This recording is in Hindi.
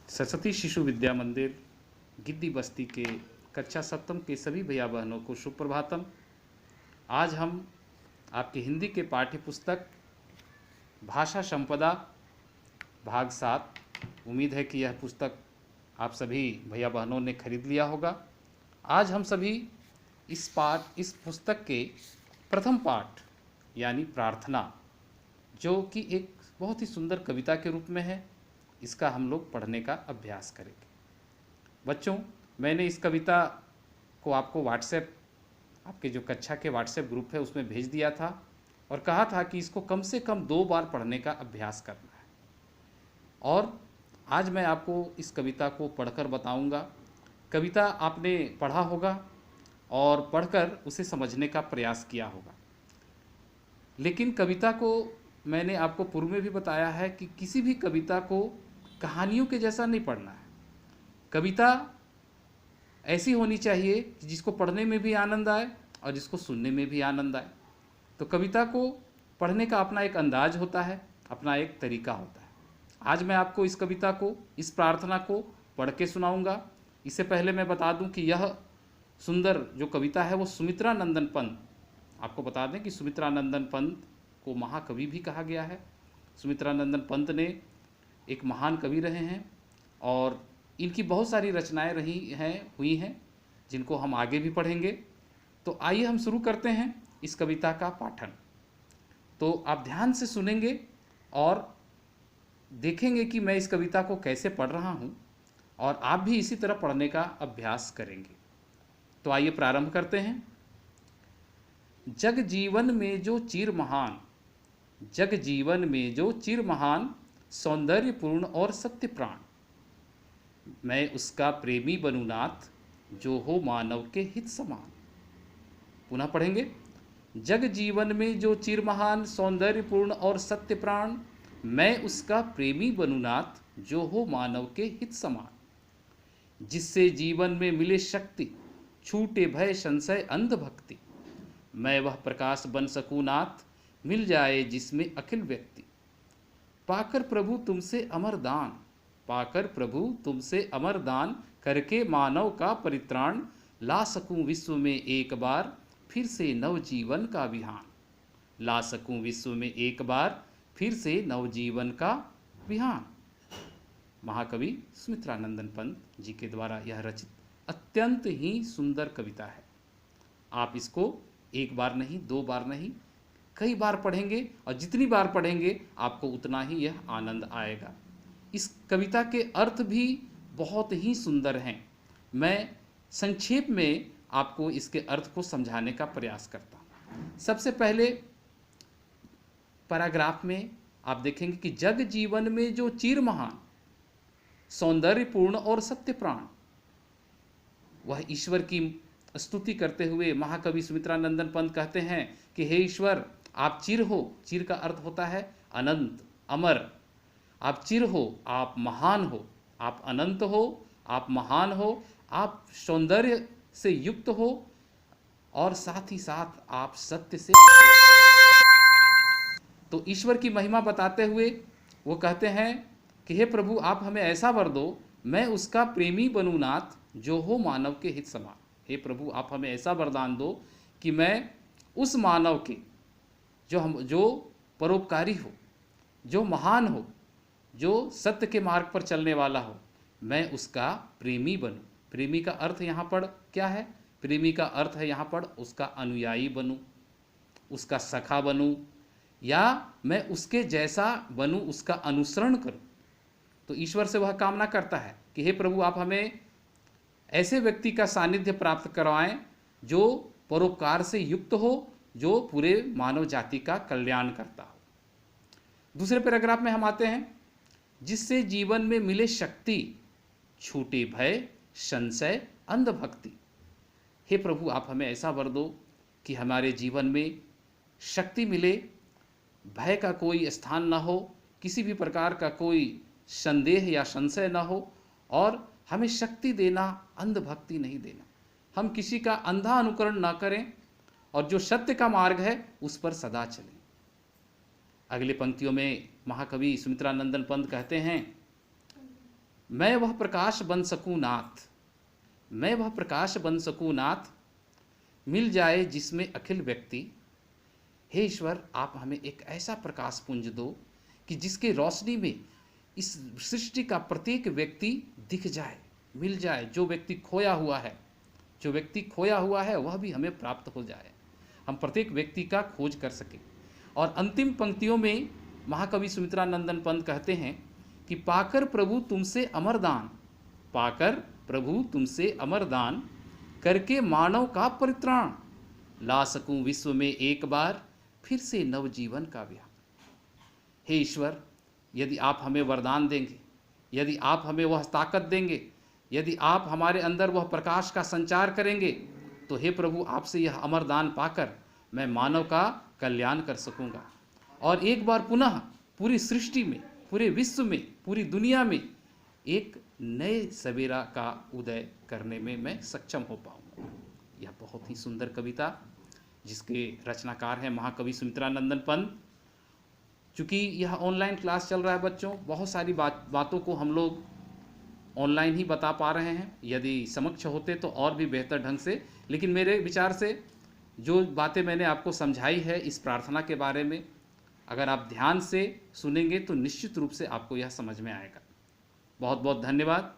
सरस्वती शिशु विद्या मंदिर गिद्दी बस्ती के कक्षा सप्तम के सभी भैया बहनों को सुप्रभातम। आज हम आपके हिंदी के पाठ्य पुस्तक भाषा संपदा भाग 7, उम्मीद है कि यह पुस्तक आप सभी भैया बहनों ने खरीद लिया होगा। आज हम सभी इस पुस्तक के प्रथम पाठ यानी प्रार्थना, जो कि एक बहुत ही सुंदर कविता के रूप में है, इसका हम लोग पढ़ने का अभ्यास करेंगे। बच्चों, मैंने इस कविता को आपको आपके जो कक्षा के व्हाट्सएप ग्रुप है उसमें भेज दिया था और कहा था कि इसको कम से कम 2 बार पढ़ने का अभ्यास करना है। और आज मैं आपको इस कविता को पढ़कर बताऊंगा। कविता आपने पढ़ा होगा और पढ़कर उसे समझने का प्रयास किया होगा, लेकिन कविता को मैंने आपको पूर्व में भी बताया है कि किसी भी कविता को कहानियों के जैसा नहीं पढ़ना है। कविता ऐसी होनी चाहिए कि जिसको पढ़ने में भी आनंद आए और जिसको सुनने में भी आनंद आए। तो कविता को पढ़ने का अपना एक अंदाज होता है, अपना एक तरीका होता है। आज मैं आपको इस कविता को, इस प्रार्थना को पढ़ के सुनाऊंगा। इससे पहले मैं बता दूं कि यह सुंदर जो कविता है वो सुमित्रा नंदन पंत, आपको बता दें कि सुमित्रा नंदन पंत को महाकवि भी कहा गया है। सुमित्रा नंदन पंत ने एक महान कवि रहे हैं और इनकी बहुत सारी रचनाएं हुई हैं जिनको हम आगे भी पढ़ेंगे। तो आइए हम शुरू करते हैं इस कविता का पाठन। तो आप ध्यान से सुनेंगे और देखेंगे कि मैं इस कविता को कैसे पढ़ रहा हूँ और आप भी इसी तरह पढ़ने का अभ्यास करेंगे। तो आइए प्रारंभ करते हैं। जग जीवन में जो चिर महान, जग जीवन में जो चिर महान, सौंदर्यपूर्ण और सत्य प्राण, मैं उसका प्रेमी बनूं नाथ, जो हो मानव के हित समान। पुनः पढ़ेंगे। जग जीवन में जो चिर महान, सौंदर्यपूर्ण और सत्य प्राण, मैं उसका प्रेमी बनूं नाथ, जो हो मानव के हित समान। जिससे जीवन में मिले शक्ति, छूटे भय संशय अंध भक्ति, मैं वह प्रकाश बन सकूं नाथ, मिल जाए जिसमें अखिल व्यक्ति। पाकर प्रभु तुमसे अमर दान, पाकर प्रभु तुमसे अमर दान, करके मानव का परित्राण, ला सकूं विश्व में एक बार फिर से नवजीवन का विहान। ला सकूं विश्व में एक बार फिर से नवजीवन का विहान। महाकवि सुमित्रा नंदन पंत जी के द्वारा यह रचित अत्यंत ही सुंदर कविता है। आप इसको एक बार नहीं, 2 बार नहीं, कई बार पढ़ेंगे और जितनी बार पढ़ेंगे आपको उतना ही यह आनंद आएगा। इस कविता के अर्थ भी बहुत ही सुंदर हैं। मैं संक्षेप में आपको इसके अर्थ को समझाने का प्रयास करता हूँ। सबसे पहले पैराग्राफ में आप देखेंगे कि जग जीवन में जो चिर महान, सौंदर्यपूर्ण और सत्य प्राण, वह ईश्वर की स्तुति करते हुए महाकवि सुमित्रा नंदन पंत कहते हैं कि हे ईश्वर, आप चिर हो। चिर का अर्थ होता है अनंत, अमर। आप चिर हो, आप महान हो, आप अनंत हो, आप महान हो, आप सौंदर्य से युक्त हो और साथ ही साथ आप सत्य से। तो ईश्वर की महिमा बताते हुए वो कहते हैं कि हे प्रभु, आप हमें ऐसा वर दो, मैं उसका प्रेमी बनूं नाथ, जो हो मानव के हित समान। हे प्रभु, आप हमें ऐसा वरदान दो कि मैं उस मानव के जो परोपकारी हो, जो महान हो, जो सत्य के मार्ग पर चलने वाला हो, मैं उसका प्रेमी बनूं। प्रेमी का अर्थ यहाँ पर क्या है? प्रेमी का अर्थ है यहाँ पर उसका अनुयायी बनूं, उसका सखा बनूं, या मैं उसके जैसा बनूं, उसका अनुसरण करूं। तो ईश्वर से वह कामना करता है कि हे प्रभु, आप हमें ऐसे व्यक्ति का सानिध्य प्राप्त करवाएं जो परोपकार से युक्त हो, जो पूरे मानव जाति का कल्याण करता हो। दूसरे पैराग्राफ में हम आते हैं। जिससे जीवन में मिले शक्ति, छूटे भय संशय अंध भक्ति। हे प्रभु, आप हमें ऐसा वर दो कि हमारे जीवन में शक्ति मिले, भय का कोई स्थान न हो, किसी भी प्रकार का कोई संदेह या संशय न हो, और हमें शक्ति देना, अंध भक्ति नहीं देना। हम किसी का अंधा अनुकरण न करें और जो सत्य का मार्ग है उस पर सदा चलें। अगले पंक्तियों में महाकवि सुमित्रा नंदन पंत कहते हैं मैं वह प्रकाश बन सकूं नाथ, मैं वह प्रकाश बन सकूं नाथ, मिल जाए जिसमें अखिल व्यक्ति। हे ईश्वर, आप हमें एक ऐसा प्रकाश पुंज दो कि जिसके रोशनी में इस सृष्टि का प्रत्येक व्यक्ति दिख जाए, मिल जाए। जो व्यक्ति खोया हुआ है, जो व्यक्ति खोया हुआ है वह भी हमें प्राप्त हो जाए, हम प्रत्येक व्यक्ति का खोज कर सकें। और अंतिम पंक्तियों में महाकवि सुमित्रानंदन पंत कहते हैं कि पाकर प्रभु तुमसे अमर दान, पाकर प्रभु तुमसे अमर दान, करके मानव का परित्राण, ला सकूं विश्व में एक बार फिर से नवजीवन का व्याप। हे ईश्वर, यदि आप हमें वरदान देंगे, यदि आप हमें वह ताकत देंगे, यदि आप हमारे अंदर वह प्रकाश का संचार करेंगे, तो हे प्रभु, आपसे यह अमर दान पाकर मैं मानव का कल्याण कर सकूंगा और एक बार पुनः पूरी सृष्टि में, पूरे विश्व में, पूरी दुनिया में एक नए सवेरा का उदय करने में मैं सक्षम हो पाऊंगा। यह बहुत ही सुंदर कविता, जिसके रचनाकार हैं महाकवि सुमित्रानंदन पंत। चूँकि यह ऑनलाइन क्लास चल रहा है बच्चों, बहुत सारी बातों को हम लोग ऑनलाइन ही बता पा रहे हैं, यदि समक्ष होते तो और भी बेहतर ढंग से। लेकिन मेरे विचार से जो बातें मैंने आपको समझाई है इस प्रार्थना के बारे में, अगर आप ध्यान से सुनेंगे तो निश्चित रूप से आपको यह समझ में आएगा। बहुत बहुत धन्यवाद।